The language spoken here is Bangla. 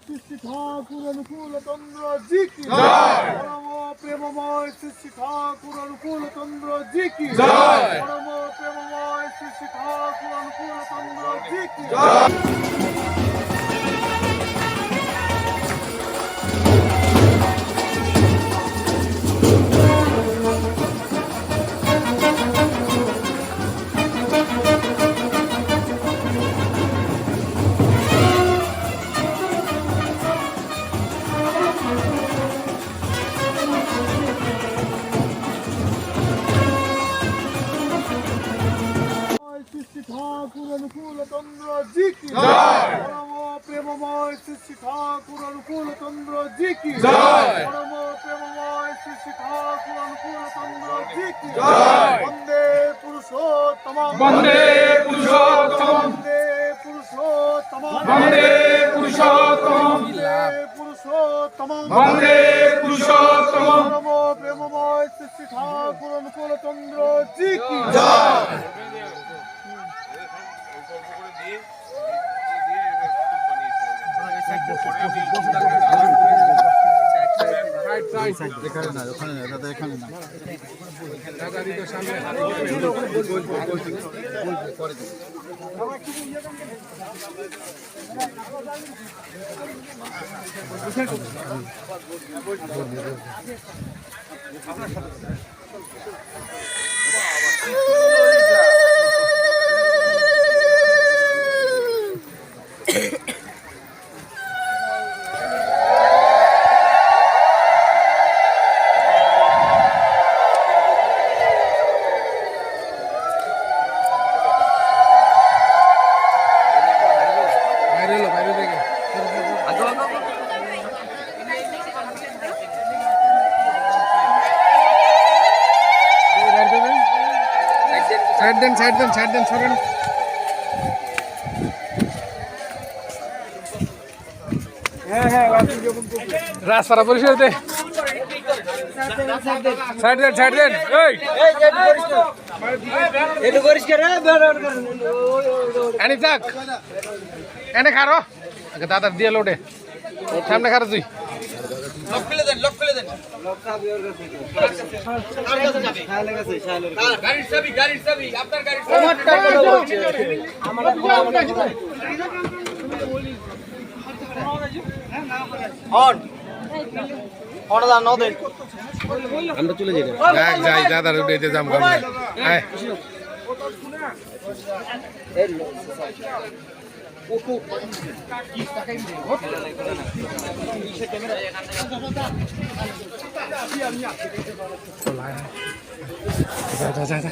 শ্রী ঠাকুর অনুকূল চন্দ্র জি কি জয়। পরম প্রেমময় শ্রী ঠাকুর অনুকূল চন্দ্র জি কি জয়। পরম প্রেমময় শ্রী ঠাকুর অনুকূল চন্দ্র জি কি জয়। ঠাকুর অনুকূল চন্দ্র জি কি জয়। পরম প্রেমময় শ্রী ঠাকুর অনুকূল চন্দ্র জি কি জয়। পরম প্রেমময় শ্রী ঠাকুর অনুকূল চন্দ্র জি কি জয়। বন্দে পুরুষোত্তম বন্দে পুরুষোত্তম বন্দে পুরুষোত্তম বন্দে পুরুষোত্তম বন্দে পুরুষোত্তম বন্দে পুরুষোত্তম পরম প্রেমময় শ্রী ঠাকুর অনুকূল চন্দ্র জি কি জয়। সাইড দেন সরেন। রাস্তাটা পরিষ্কার দে। সাইড দেন এই এটা পরিষ্কার এনে থাক এনে খারো দাদা দিয়ে লোটে সামনে খারো তুই লক খুলে দেন গাড়ির চাবি আপনার গাড়ির চাবি আমার আমরা চলে যাই যাই দাদার উঠে যাম যা